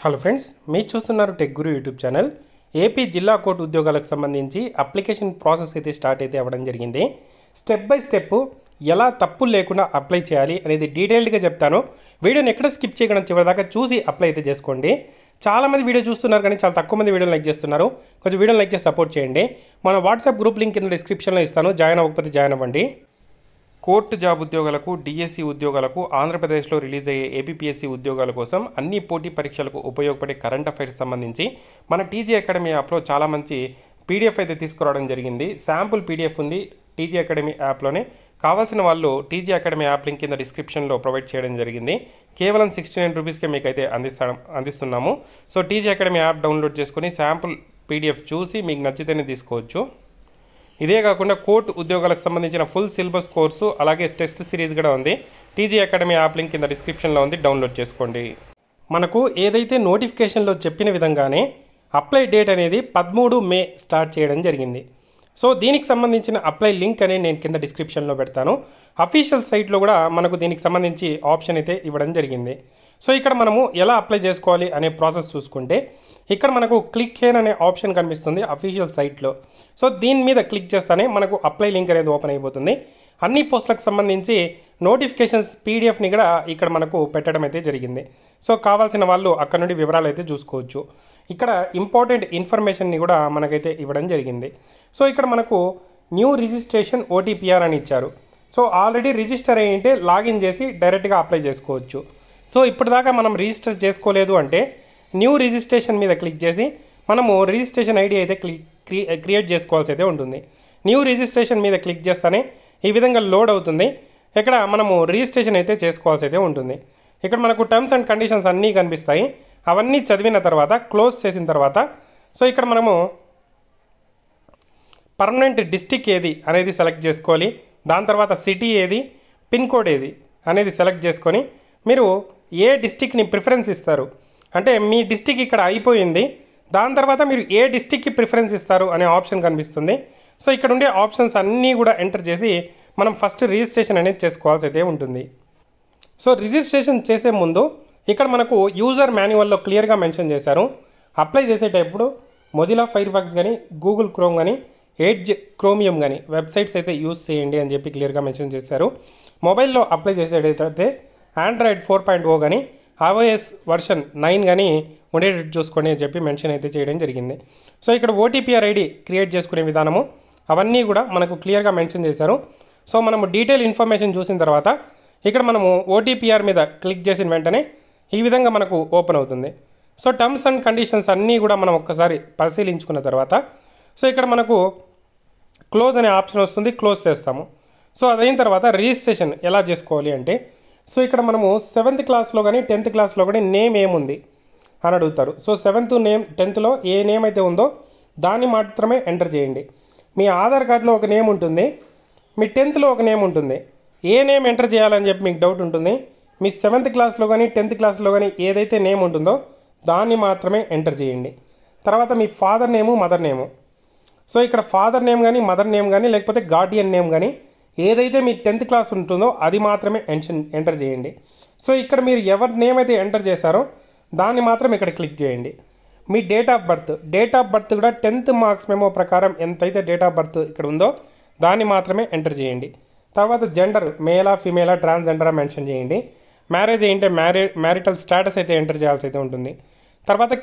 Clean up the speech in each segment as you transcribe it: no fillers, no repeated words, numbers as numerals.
Hello friends, మీరు చూస్తున్నారు tech గురు YouTube channel. AP జిల్లా కోర్టు ఉద్యోగాలకు సంబంధించి అప్లికేషన్ ప్రాసెస్ అయితే స్టార్ట్ అయితే అవ్వడం జరిగింది. స్టెప్ బై స్టెప్ ఎలా తప్పులు లేకుండా అప్లై చేయాలి అనేది డీటెయిల్డ్గా చెప్తాను. వీడియోని ఎక్కడ స్కిప్ చేయకుండా చివరిదాకా చూసి అప్లై అయితే చేసుకోండి. చాలామంది వీడియో చూస్తున్నారు కానీ చాలా తక్కువ మంది వీడియోని లైక్ చేస్తున్నారు. కొంచెం వీడియోని లైక్ చేసి సపోర్ట్ చేయండి. మన వాట్సాప్ గ్రూప్ లింక్ కింద డిస్క్రిప్షన్లో ఇస్తాను. జాయిన్ అవ్వకపోతే జాయిన్ అవ్వండి. కోర్టు జాబ్ ఉద్యోగాలకు, డిఎస్సి ఉద్యోగాలకు, ఆంధ్రప్రదేశ్లో రిలీజ్ అయ్యే ఏపీపీఎస్సీ ఉద్యోగాల కోసం అన్ని పోటీ పరీక్షలకు ఉపయోగపడే కరెంట్ అఫైర్స్ సంబంధించి మన టీజీ అకాడమీ యాప్లో చాలా మంచి పీడిఎఫ్ అయితే తీసుకురావడం జరిగింది. శాంపుల్ పీడిఎఫ్ ఉంది టీజీ అకాడమీ యాప్లోనే. కావాల్సిన వాళ్ళు టీజీ అకాడమీ యాప్ లింక్ కింద డిస్క్రిప్షన్లో ప్రొవైడ్ చేయడం జరిగింది. కేవలం 69 రూపీస్కే మీకు అయితే అందిస్తున్నాము. So TG academy app download చేసుకొని శాంపుల్ పీడిఎఫ్ చూసి మీకు నచ్చితేనే తీసుకోవచ్చు. ఇదే కాకుండా కోర్టు ఉద్యోగాలకు సంబంధించిన ఫుల్ సిలబస్ కోర్సు అలాగే టెస్ట్ సిరీస్ కూడా ఉంది. టీజీ అకాడమీ యాప్ లింక్ కింద డిస్క్రిప్షన్లో ఉంది, డౌన్లోడ్ చేసుకోండి. మనకు ఏదైతే నోటిఫికేషన్లో చెప్పిన విధంగానే అప్లై డేట్ అనేది 13 మే స్టార్ట్ చేయడం జరిగింది. సో దీనికి సంబంధించిన అప్లై లింక్ అనేది నేను కింద డిస్క్రిప్షన్లో పెడతాను. అఫీషియల్ సైట్లో కూడా మనకు దీనికి సంబంధించి ఆప్షన్ అయితే ఇవ్వడం జరిగింది. సో ఇక్కడ మనము ఎలా అప్లై చేసుకోవాలి అనే ప్రాసెస్ చూసుకుంటే ఇక్కడ మనకు క్లిక్ హియర్ అనే ఆప్షన్ కనిపిస్తుంది అఫీషియల్ సైట్లో. సో దీని మీద క్లిక్ చేస్తానే మనకు అప్లై లింక్ అనేది ఓపెన్ అయిపోతుంది. అన్ని పోస్టులకు సంబంధించి నోటిఫికేషన్స్ పీడిఎఫ్ని కూడా ఇక్కడ మనకు పెట్టడం అయితే జరిగింది. సో కావాల్సిన వాళ్ళు అక్కడ నుండి వివరాలు అయితే చూసుకోవచ్చు. ఇక్కడ ఇంపార్టెంట్ ఇన్ఫర్మేషన్ని కూడా మనకైతే ఇవ్వడం జరిగింది. సో ఇక్కడ మనకు న్యూ రిజిస్ట్రేషన్ ఓటీపీఆర్ అని ఇచ్చారు. సో ఆల్రెడీ రిజిస్టర్ అయ్యి ఉంటే లాగిన్ చేసి డైరెక్ట్గా అప్లై చేసుకోవచ్చు. సో ఇప్పటిదాకా మనం రిజిస్టర్ చేసుకోలేదు అంటే న్యూ రిజిస్ట్రేషన్ మీద క్లిక్ చేసి మనము రిజిస్ట్రేషన్ ఐడి అయితే క్రియేట్ చేసుకోవాల్సి అయితే ఉంటుంది. న్యూ రిజిస్ట్రేషన్ మీద క్లిక్ చేస్తేనే ఈ విధంగా లోడ్ అవుతుంది. ఇక్కడ మనము రిజిస్ట్రేషన్ అయితే చేసుకోవాల్సి అయితే ఉంటుంది. ఇక్కడ మనకు టర్మ్స్ అండ్ కండిషన్స్ అన్నీ కనిపిస్తాయి. అవన్నీ చదివిన తర్వాత క్లోజ్ చేసిన తర్వాత సో ఇక్కడ మనము పర్మనెంట్ డిస్టిక్ ఏది అనేది సెలెక్ట్ చేసుకోవాలి. దాని తర్వాత సిటీ ఏది, పిన్ కోడ్ ఏది అనేది సెలెక్ట్ చేసుకొని మీరు ఏ డిస్టిక్ని ప్రిఫరెన్స్ ఇస్తారు అంటే మీ డిస్టిక్ ఇక్కడ అయిపోయింది, దాని తర్వాత మీరు ఏ డిస్టిక్కి ప్రిఫరెన్స్ ఇస్తారు అనే ఆప్షన్ కనిపిస్తుంది. సో ఇక్కడ ఉండే ఆప్షన్స్ అన్నీ కూడా ఎంటర్ చేసి మనం ఫస్ట్ రిజిస్ట్రేషన్ అనేది చేసుకోవాల్సి అయితే ఉంటుంది. సో రిజిస్ట్రేషన్ చేసే ముందు ఇక్కడ మనకు యూజర్ మాన్యువల్లో క్లియర్గా మెన్షన్ చేశారు. అప్లై చేసేటప్పుడు మొజిలా ఫైర్ ఫాక్స్ కానీ, గూగుల్ క్రోమ్ కానీ, ఎడ్జ్ క్రోమియం కానీ వెబ్సైట్స్ అయితే యూజ్ చేయండి అని చెప్పి క్లియర్గా మెన్షన్ చేశారు. మొబైల్లో అప్లై చేసేటైతే ఆండ్రాయిడ్ 4.0 కానీ, iOS వర్షన్ 9 కానీ ఉండేటట్టు చూసుకొని అని చెప్పి మెన్షన్ అయితే చేయడం జరిగింది. సో ఇక్కడ ఓటీపీఆర్ ఐడి క్రియేట్ చేసుకునే విధానము అవన్నీ కూడా మనకు క్లియర్గా మెన్షన్ చేశారు. సో మనము డీటెయిల్ ఇన్ఫర్మేషన్ చూసిన తర్వాత ఇక్కడ మనము ఓటీపీఆర్ మీద క్లిక్ చేసిన వెంటనే ఈ విధంగా మనకు ఓపెన్ అవుతుంది. సో టర్మ్స్ అండ్ కండిషన్స్ అన్నీ కూడా మనం ఒక్కసారి పరిశీలించుకున్న తర్వాత సో ఇక్కడ మనకు క్లోజ్ అనే ఆప్షన్ వస్తుంది, క్లోజ్ చేస్తాము. సో అదైన తర్వాత రిజిస్ట్రేషన్ ఎలా చేసుకోవాలి అంటే సో ఇక్కడ మనము 7th క్లాస్లో కానీ 10th క్లాస్లో కానీ నేమ్ ఏముంది అని అడుగుతారు. సో 7th నేమ్ 10thలో ఏ నేమ్ అయితే ఉందో దాన్ని మాత్రమే ఎంటర్ చేయండి. మీ ఆధార్ కార్డులో ఒక నేమ్ ఉంటుంది, మీ 10thలో ఒక నేమ్ ఉంటుంది. ఏ నేమ్ ఎంటర్ చేయాలని చెప్పి మీకు డౌట్ ఉంటుంది. మీ 7th క్లాస్లో కానీ 10th క్లాస్లో కానీ ఏదైతే నేమ్ ఉంటుందో దాన్ని మాత్రమే ఎంటర్ చేయండి. తర్వాత మీ father name, mother name. So ఇక్కడ ఫాదర్ నేమ్ కానీ, మదర్ నేమ్ కానీ, లేకపోతే గార్డియన్ నేమ్ కానీ ఏదైతే మీ 10th క్లాస్ ఉంటుందో అది మాత్రమే ఎంటర్ చేయండి. సో ఇక్కడ మీరు ఎవరి నేమ్ అయితే ఎంటర్ చేశారో దాన్ని మాత్రం ఇక్కడ క్లిక్ చేయండి. మీ డేట్ ఆఫ్ బర్త్ కూడా 10th మార్క్స్ మెమో ప్రకారం ఎంతైతే డేట్ ఆఫ్ బర్త్ ఇక్కడ ఉందో దాన్ని మాత్రమే ఎంటర్ చేయండి. తర్వాత జెండర్ మేలా, ఫీమేలా, ట్రాన్స్జెండరా మెన్షన్ చేయండి. మ్యారేజ్ అయింటే మ్యారిటల్ స్టేటస్ అయితే ఎంటర్ చేయాల్సి అయితే ఉంటుంది. తర్వాత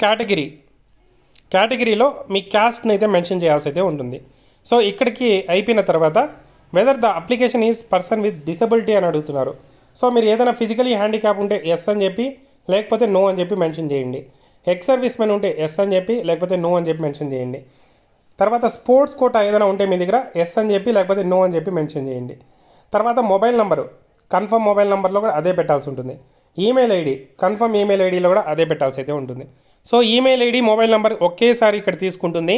కేటగిరీలో మీ క్యాస్ట్ని అయితే మెన్షన్ చేయాల్సి అయితే ఉంటుంది. సో ఇక్కడికి అయిపోయిన తర్వాత weather the application is person with disability అని అడుగుతున్నారు. సో మీరు ఏదైనా ఫిజికలీ హ్యాండిక్యాప్ ఉంటే ఎస్ అని చెప్పి లేకపోతే నో అని చెప్పి మెన్షన్ చేయండి. ఎక్స్ సర్వీస్ మెన్ ఉంటే ఎస్ అని చెప్పి లేకపోతే నో అని చెప్పి మెన్షన్ చేయండి. తర్వాత స్పోర్ట్స్ కోటా ఏదైనా ఉంటే మీ దగ్గర ఎస్ అని చెప్పి లేకపోతే నో అని చెప్పి మెన్షన్ చేయండి. తర్వాత మొబైల్ నెంబరు కన్ఫర్మ్ మొబైల్ నెంబర్లో కూడా అదే పెట్టాల్సి ఉంటుంది. ఈమెయిల్ ఐడి కన్ఫర్మ్ ఈమెయిల్ ఐడిలో కూడా అదే పెట్టాల్సి అయితే ఉంటుంది. So email ID, mobile number ఒకేసారి ఇక్కడ తీసుకుంటుంది,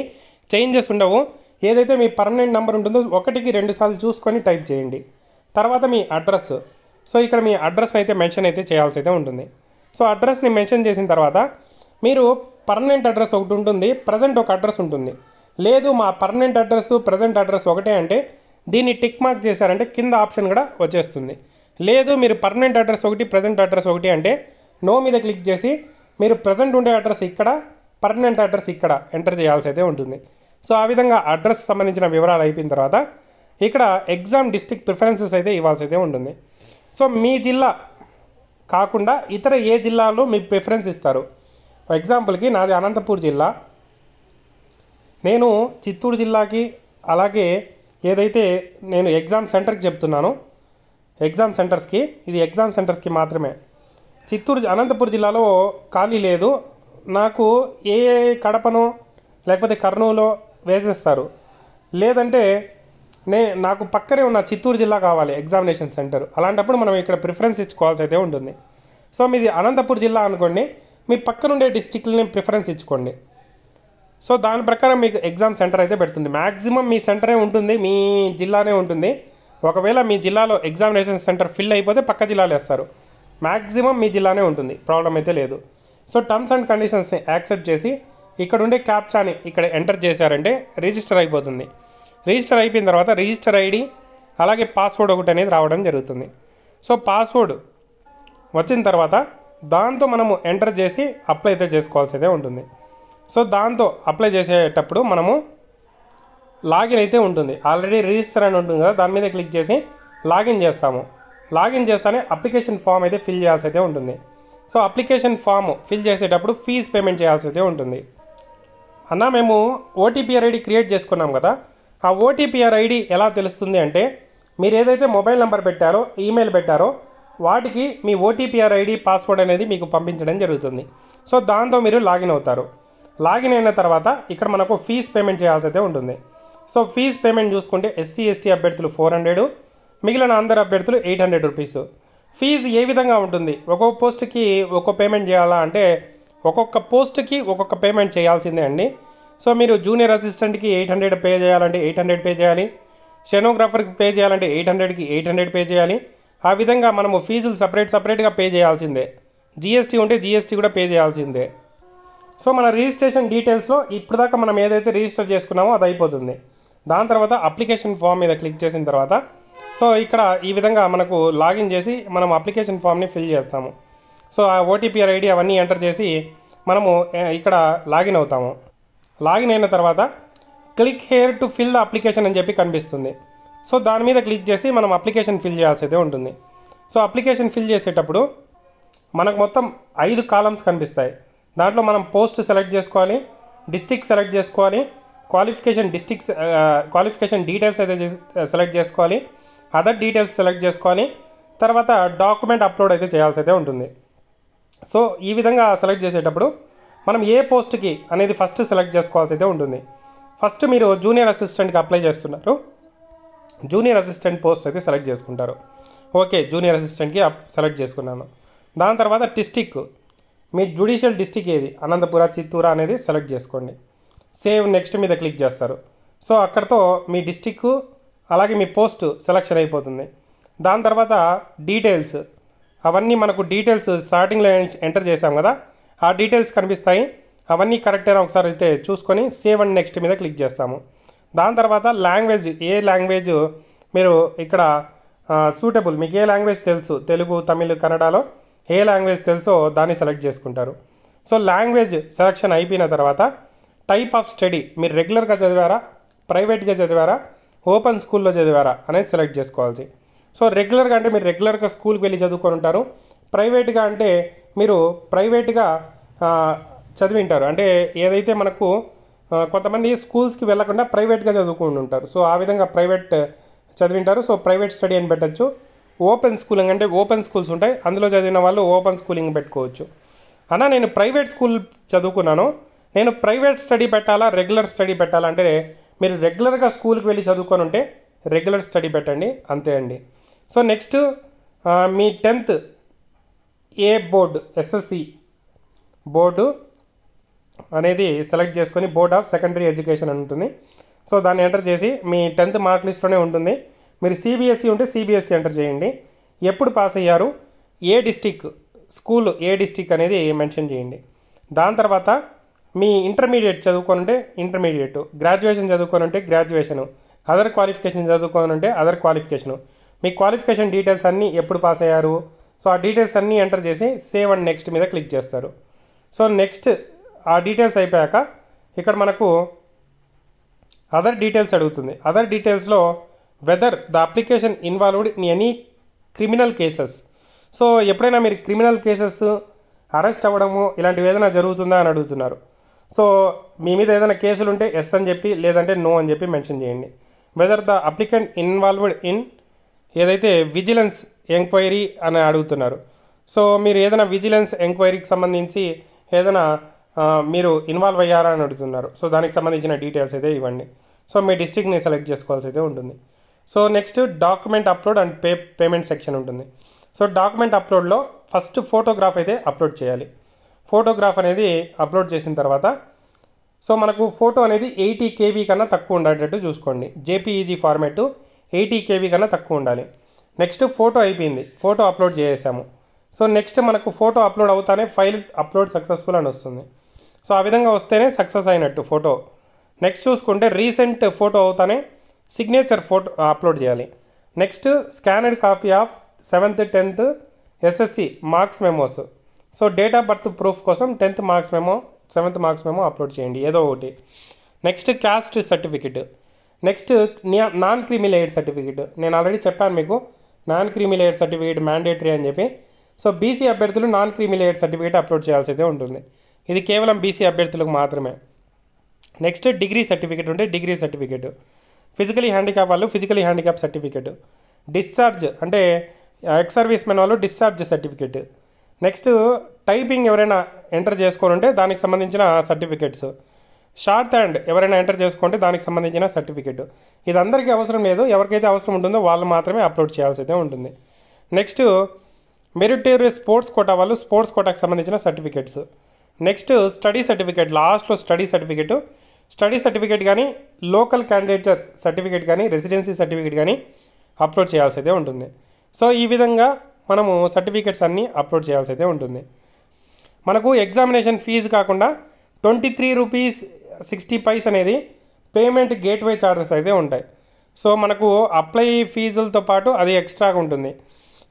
చేంజెస్ ఉండవు. ఏదైతే మీ పర్మనెంట్ నెంబర్ ఉంటుందో 1కి 2 సార్లు చూసుకొని టైప్ చేయండి. తర్వాత మీ అడ్రస్. సో ఇక్కడ మీ అడ్రస్ని అయితే మెన్షన్ అయితే చేయాల్సి అయితే ఉంటుంది. సో అడ్రస్ని మెన్షన్ చేసిన తర్వాత మీరు పర్మనెంట్ అడ్రస్ ఒకటి ఉంటుంది, ప్రజెంట్ ఒక అడ్రస్ ఉంటుంది. లేదు మా పర్మనెంట్ అడ్రస్ ప్రజెంట్ అడ్రస్ ఒకటే అంటే దీన్ని టిక్ మార్క్ చేశారంటే కింద ఆప్షన్ కూడా వచ్చేస్తుంది. లేదు మీరు పర్మనెంట్ అడ్రస్ ఒకటి ప్రజెంట్ అడ్రస్ ఒకటి అంటే నో మీద క్లిక్ చేసి మీరు ప్రజెంట్ ఉండే అడ్రస్ ఇక్కడ, పర్మనెంట్ అడ్రస్ ఇక్కడ ఎంటర్ చేయాల్సి అయితే ఉంటుంది. సో ఆ విధంగా అడ్రస్ సంబంధించిన వివరాలు అయిపోయిన తర్వాత ఇక్కడ ఎగ్జామ్ డిస్ట్రిక్ట్ ప్రిఫరెన్సెస్ అయితే ఇవ్వాల్సి అయితే ఉంటుంది. సో మీ జిల్లా కాకుండా ఇతర ఏ జిల్లాలో మీకు ప్రిఫరెన్స్ ఇస్తారు. ఎగ్జాంపుల్కి నాది అనంతపూర్ జిల్లా, నేను చిత్తూరు జిల్లాకి అలాగే ఏదైతే నేను ఎగ్జామ్ సెంటర్కి చెప్తున్నానో ఎగ్జామ్ సెంటర్స్కి, ఇది ఎగ్జామ్ సెంటర్స్కి మాత్రమే. అనంతపూర్ జిల్లాలో ఖాళీ లేదు, నాకు ఏ కడపనో లేకపోతే కర్నూలులో వేసేస్తారు. లేదంటే నాకు పక్కనే ఉన్న చిత్తూరు జిల్లా కావాలి ఎగ్జామినేషన్ సెంటర్, అలాంటప్పుడు మనం ఇక్కడ ప్రిఫరెన్స్ ఇచ్చుకోవాల్సి అయితే ఉంటుంది. సో మీది అనంతపూర్ జిల్లా అనుకోండి, మీ పక్కనుండే డిస్టిక్ని ప్రిఫరెన్స్ ఇచ్చుకోండి. సో దాని ప్రకారం మీకు ఎగ్జామ్ సెంటర్ అయితే పెడుతుంది. మ్యాక్సిమం మీ సెంటరే ఉంటుంది, మీ జిల్లానే ఉంటుంది. ఒకవేళ మీ జిల్లాలో ఎగ్జామినేషన్ సెంటర్ ఫిల్ అయిపోతే పక్క జిల్లాలో వేస్తారు. మ్యాక్సిమం మీ జిల్లానే ఉంటుంది, ప్రాబ్లం అయితే లేదు. సో టర్మ్స్ అండ్ కండిషన్స్ని యాక్సెప్ట్ చేసి ఇక్కడ ఉండే క్యాప్చాని ఇక్కడ ఎంటర్ చేశారంటే రిజిస్టర్ అయిపోతుంది. రిజిస్టర్ అయిపోయిన తర్వాత రిజిస్టర్ ఐడి అలాగే పాస్వర్డ్ ఒకటి అనేది రావడం జరుగుతుంది. సో పాస్వర్డ్ వచ్చిన తర్వాత దాంతో మనము ఎంటర్ చేసి అప్లై అయితే చేసుకోవాల్సి అయితే ఉంటుంది. సో దాంతో అప్లై చేసేటప్పుడు మనము లాగిన్ అయితే ఉంటుంది, ఆల్రెడీ రిజిస్టర్ అని ఉంటుంది కదా, దాని మీద క్లిక్ చేసి లాగిన్ చేస్తాము. లాగిన్ చేస్తానే అప్లికేషన్ ఫామ్ అయితే ఫిల్ చేయాల్సి అయితే ఉంటుంది. సో అప్లికేషన్ ఫామ్ ఫిల్ చేసేటప్పుడు ఫీజు పేమెంట్ చేయాల్సి అయితే ఉంటుంది. అన్న మేము ఓటీపీఆర్ ఐడి క్రియేట్ చేసుకున్నాం కదా, ఆ ఓటీపీఆర్ ఐడి ఎలా తెలుస్తుంది అంటే మీరు ఏదైతే మొబైల్ నెంబర్ పెట్టారో, ఈమెయిల్ పెట్టారో వాటికి మీ ఓటీపీఆర్ ఐడి పాస్వర్డ్ అనేది మీకు పంపించడం జరుగుతుంది. సో దాంతో మీరు లాగిన్ అవుతారు. లాగిన్ అయిన తర్వాత ఇక్కడ మనకు ఫీజు పేమెంట్ చేయాల్సి అయితే ఉంటుంది. సో ఫీజు పేమెంట్ చూసుకుంటే ఎస్సీ ఎస్టీ అభ్యర్థులు 400, మిగిలిన అందరు అభ్యర్థులు 800 రూపీస్. ఫీజు ఏ విధంగా ఉంటుంది, ఒక్కొక్క పోస్ట్కి ఒక్కొక్క పేమెంట్ చేయాలా అంటే ఒక్కొక్క పోస్ట్కి ఒక్కొక్క పేమెంట్ చేయాల్సిందే అండి. సో మీరు జూనియర్ అసిస్టెంట్కి 800 పే చేయాలంటే 800 పే చేయాలి, స్టెనోగ్రాఫర్కి పే చేయాలంటే 800కి 800 పే చేయాలి. ఆ విధంగా మనము ఫీజులు సపరేట్గా పే చేయాల్సిందే. జీఎస్టీ ఉంటే జీఎస్టీ కూడా పే చేయాల్సిందే. సో మన రిజిస్ట్రేషన్ డీటెయిల్స్లో ఇప్పుడు దాకా మనం ఏదైతే రిజిస్టర్ చేసుకున్నామో అది అయిపోతుంది. దాని తర్వాత అప్లికేషన్ ఫామ్ మీద క్లిక్ చేసిన తర్వాత సో ఇక్కడ ఈ విధంగా మనకు లాగిన్ చేసి మనం అప్లికేషన్ ఫామ్ని ఫిల్ చేస్తాము. సో ఆ ఓటీపీఆర్ ఐడి అవన్నీ ఎంటర్ చేసి మనము ఇక్కడ లాగిన్ అవుతాము. లాగిన్ అయిన తర్వాత click here to fill the application అని చెప్పి కనిపిస్తుంది. సో దాని మీద క్లిక్ చేసి మనం అప్లికేషన్ ఫిల్ చేయాల్సి అయితే ఉంటుంది. సో అప్లికేషన్ ఫిల్ చేసేటప్పుడు మనకు మొత్తం 5 కాలమ్స్ కనిపిస్తాయి. దాంట్లో మనం పోస్ట్ సెలెక్ట్ చేసుకోవాలి, డిస్ట్రిక్ట్ సెలెక్ట్ చేసుకోవాలి, క్వాలిఫికేషన్ డీటెయిల్స్ అయితే సెలెక్ట్ చేసుకోవాలి, అదర్ డీటెయిల్స్ సెలెక్ట్ చేసుకోవాలి, తర్వాత డాక్యుమెంట్ అప్లోడ్ అయితే చేయాల్సి అయితే ఉంటుంది. సో ఈ విధంగా సెలెక్ట్ చేసేటప్పుడు మనం ఏ పోస్ట్కి అనేది ఫస్ట్ సెలెక్ట్ చేసుకోవాల్సి అయితే ఉంటుంది. ఫస్ట్ మీరు జూనియర్ అసిస్టెంట్కి అప్లై చేస్తున్నారు, జూనియర్ అసిస్టెంట్ పోస్ట్ అయితే సెలెక్ట్ చేసుకుంటారు. ఓకే, జూనియర్ అసిస్టెంట్కి సెలెక్ట్ చేసుకున్నాను. దాని తర్వాత డిస్టిక్, మీ జ్యుడిషియల్ డిస్టిక్ ఏది, అనంతపుర చిత్తూరు అనేది సెలెక్ట్ చేసుకోండి. సేవ్ నెక్స్ట్ మీద క్లిక్ చేస్తారు. సో అక్కడితో మీ డిస్టిక్ అలాగే మీ పోస్ట్ సెలెక్షన్ అయిపోతుంది. దాని తర్వాత డీటెయిల్స్, అవన్నీ మనకు డీటెయిల్స్ స్టార్టింగ్లో ఎంటర్ చేసాం కదా, ఆ డీటెయిల్స్ కనిపిస్తాయి. అవన్నీ కరెక్ట్ అయినా ఒకసారి అయితే చూసుకొని సేవ్ అండ్ నెక్స్ట్ మీద క్లిక్ చేస్తాము. దాని తర్వాత లాంగ్వేజ్, ఏ లాంగ్వేజ్ మీరు ఇక్కడ సూటబుల్, మీకు ఏ లాంగ్వేజ్ తెలుసు, తెలుగు, తమిళ్, కన్నడలో ఏ లాంగ్వేజ్ తెలుసో దాన్ని సెలెక్ట్ చేసుకుంటారు. సో లాంగ్వేజ్ సెలెక్షన్ అయిపోయిన తర్వాత టైప్ ఆఫ్ స్టడీ, మీరు రెగ్యులర్గా చదివారా, ప్రైవేట్గా చదివారా, ఓపెన్ స్కూల్లో చదివారా అనేది సెలెక్ట్ చేసుకోవాల్సి. సో రెగ్యులర్గా అంటే మీరు రెగ్యులర్గా స్కూల్కి వెళ్ళి చదువుకొని ఉంటారు, ప్రైవేట్గా అంటే మీరు ప్రైవేట్గా చదివింటారు. అంటే ఏదైతే మనకు కొంతమంది స్కూల్స్కి వెళ్ళకుండా ప్రైవేట్గా చదువుకుంటూ ఉంటారు. సో ఆ విధంగా ప్రైవేట్ చదివింటారు. సో ప్రైవేట్ స్టడీ అని పెట్టచ్చు. ఓపెన్ స్కూలింగ్ అంటే ఓపెన్ స్కూల్స్ ఉంటాయి, అందులో చదివిన వాళ్ళు ఓపెన్ స్కూలింగ్ పెట్టుకోవచ్చు. అన్న నేను ప్రైవేట్ స్కూల్ చదువుకున్నాను, నేను ప్రైవేట్ స్టడీ పెట్టాలా, రెగ్యులర్ స్టడీ పెట్టాలా అంటే మీరు రెగ్యులర్గా స్కూల్కి వెళ్ళి చదువుకొని ఉంటే రెగ్యులర్ స్టడీ పెట్టండి, అంతే అండి. సో నెక్స్ట్ మీ 10th ఏ బోర్డు, ఎస్ఎస్సి బోర్డు అనేది సెలెక్ట్ చేసుకొని బోర్డ్ ఆఫ్ సెకండరీ ఎడ్యుకేషన్ అని ఉంటుంది. సో దాన్ని ఎంటర్ చేసి మీ 10th మార్క్ లిస్ట్లోనే ఉంటుంది. మీరు సిబిఎస్ఈ ఉంటే సిబిఎస్ఈ ఎంటర్ చేయండి. ఎప్పుడు పాస్ అయ్యారు, ఏ డిస్టిక్, స్కూల్ ఏ డిస్టిక్ అనేది మెన్షన్ చేయండి. దాని తర్వాత మీ ఇంటర్మీడియట్ చదువుకోనుంటే ఇంటర్మీడియట్, గ్రాడ్యుయేషన్ చదువుకోనుంటే గ్రాడ్యుయేషను, అదర్ క్వాలిఫికేషన్ చదువుకోనుంటే అదర్ క్వాలిఫికేషను, మీ క్వాలిఫికేషన్ డీటెయిల్స్ అన్నీ ఎప్పుడు పాస్ అయ్యారు, సో ఆ డీటెయిల్స్ అన్నీ ఎంటర్ చేసి సేవ్ అండ్ నెక్స్ట్ మీద క్లిక్ చేస్తారు. సో నెక్స్ట్ ఆ డీటెయిల్స్ అయిపోయాక ఇక్కడ మనకు అదర్ డీటెయిల్స్ అడుగుతుంది. అదర్ డీటెయిల్స్లో whether the application involved in any criminal cases. So ఎప్పుడైనా మీరు క్రిమినల్ కేసెస్ అరెస్ట్ అవ్వడము ఇలాంటివి ఏదైనా జరుగుతుందా అని అడుగుతున్నారు. సో మీ మీద ఏదైనా కేసులు ఉంటే ఎస్ అని చెప్పి, లేదంటే నో అని చెప్పి మెన్షన్ చేయండి. Whether the applicant involved in ఏదైతే విజిలెన్స్ ఎంక్వైరీ అని అడుగుతున్నారు. సో మీరు ఏదైనా విజిలెన్స్ ఎంక్వైరీకి సంబంధించి ఏదైనా మీరు ఇన్వాల్వ్ అయ్యారా అని అడుగుతున్నారు. సో దానికి సంబంధించిన డీటెయిల్స్ అయితే ఇవ్వండి. సో మీ డిస్ట్రిక్ట్ని సెలెక్ట్ చేసుకోవాల్సి అయితే ఉంటుంది. So next document upload and payment section ఉంటుంది. సో డాక్యుమెంట్ అప్లోడ్లో ఫస్ట్ ఫోటోగ్రాఫ్ అయితే అప్లోడ్ చేయాలి. ఫోటోగ్రాఫ్ అనేది అప్లోడ్ చేసిన తర్వాత సో మనకు ఫోటో అనేది 80 KB కన్నా తక్కువ ఉండేటట్టు చూసుకోండి. జేపీఈజీ ఫార్మాట్ 80 KB కన్నా తక్కువ ఉండాలి. నెక్స్ట్ ఫోటో అయిపోయింది, ఫోటో అప్లోడ్ చేసాము. సో నెక్స్ట్ మనకు ఫోటో అప్లోడ్ అవుతానే ఫైల్ అప్లోడ్ సక్సెస్ఫుల్ అని వస్తుంది. సో ఆ విధంగా వస్తేనే సక్సెస్ అయినట్టు ఫోటో. నెక్స్ట్ చూసుకుంటే రీసెంట్ ఫోటో అవుతానే సిగ్నేచర్ ఫోటో అప్లోడ్ చేయాలి. Next scanned copy of 7th 10th SSC marks memos. So date of birth proof కోసం 10th marks memo 7th marks memo upload చేయండి ఏదో ఒకటి. Next caste certificate. Next non creamy layer certificate. నేను already చెప్పాను మీకు non creamy layer certificate mandatory అని చెప్పి. So BC అభ్యర్థులు non creamy layer certificate upload చేయాల్సి అయితే ఉంటుంది. ఇది కేవలం బీసీ అభ్యర్థులకు మాత్రమే. నెక్స్ట్ డిగ్రీ సర్టిఫికేట్ ఉంటే డిగ్రీ సర్టిఫికేట్. ఫిజికలీ హ్యాండిక్యాప్ వాళ్ళు ఫిజికలీ హ్యాండిక్యాప్ సర్టిఫికేట్. డిశ్చార్జ్ అంటే ఎక్స్ సర్వీస్ మెన్ వాళ్ళు డిశ్చార్జ్ సర్టిఫికేట్. నెక్స్ట్ టైపింగ్ ఎవరైనా ఎంటర్ చేసుకొని ఉంటే దానికి సంబంధించిన సర్టిఫికేట్స్. షార్ట్ హ్యాండ్ ఎవరైనా ఎంటర్ చేసుకుంటే దానికి సంబంధించిన సర్టిఫికేట్. ఇది అందరికీ అవసరం లేదు, ఎవరికైతే అవసరం ఉంటుందో వాళ్ళు మాత్రమే అప్లోడ్ చేయాల్సి అయితే ఉంటుంది. నెక్స్ట్ మెరిటోరియస్ స్పోర్ట్స్ కోటా వాళ్ళు స్పోర్ట్స్ కోటాకి సంబంధించిన సర్టిఫికేట్స్. నెక్స్ట్ స్టడీ సర్టిఫికేట్, లాస్ట్లో స్టడీ సర్టిఫికేట్ కానీ లోకల్ క్యాండిడేట్ సర్టిఫికేట్ కానీ రెసిడెన్సీ సర్టిఫికేట్ కానీ అప్లోడ్ చేయాల్సి అయితే ఉంటుంది. సో ఈ విధంగా మనము సర్టిఫికేట్స్ అన్నీ అప్లోడ్ చేయాల్సి అయితే ఉంటుంది. మనకు ఎగ్జామినేషన్ ఫీజు కాకుండా 23 రూపీస్ 60 పైస్ అనేది పేమెంట్ గేట్వే ఛార్జెస్ అయితే ఉంటాయి. సో మనకు అప్లై ఫీజులతో పాటు అది ఎక్స్ట్రాగా ఉంటుంది.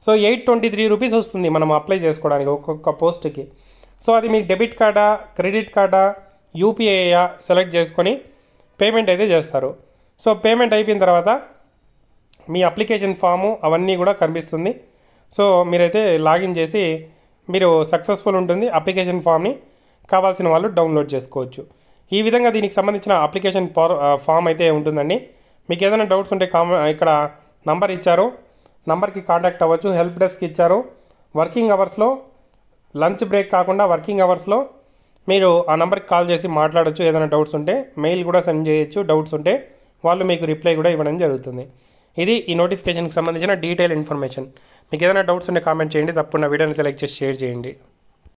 సో 823 రూపీస్ వస్తుంది మనం అప్లై చేసుకోవడానికి ఒక్కొక్క పోస్ట్కి. సో అది మీ డెబిట్ కార్డా క్రెడిట్ కార్డా యూపీఐయా సెలెక్ట్ చేసుకొని పేమెంట్ అయితే చేస్తారు. సో పేమెంట్ అయిపోయిన తర్వాత మీ అప్లికేషన్ ఫాము అవన్నీ కూడా కనిపిస్తుంది. సో మీరైతే లాగిన్ చేసి మీరు సక్సెస్ఫుల్ ఉంటుంది. అప్లికేషన్ ఫామ్ని కావాల్సిన వాళ్ళు డౌన్లోడ్ చేసుకోవచ్చు. ఈ విధంగా దీనికి సంబంధించిన అప్లికేషన్ ఫామ్ అయితే ఉంటుందండి. మీకు ఏదైనా డౌట్స్ ఉంటే ఇక్కడ నంబర్ ఇచ్చారు, నంబర్కి కాంటాక్ట్ అవ్వచ్చు. హెల్ప్ డెస్క్ ఇచ్చారు. వర్కింగ్ అవర్స్లో లంచ్ బ్రేక్ కాకుండా వర్కింగ్ అవర్స్లో మీరు ఆ నెంబర్కి కాల్ చేసి మాట్లాడచ్చు. ఏదైనా డౌట్స్ ఉంటే మెయిల్ కూడా సెండ్ చేయొచ్చు. డౌట్స్ ఉంటే వాళ్ళు మీకు రిప్లై కూడా ఇవ్వడం జరుగుతుంది. ఇది ఈ నోటిఫికేషన్కి సంబంధించిన డీటెయిల్ ఇన్ఫర్మేషన్. మీకు ఏదైనా డౌట్స్ ఉంటే కామెంట్ చేయండి. తప్పకుండా వీడియోని లైక్ చేసి షేర్ చేయండి.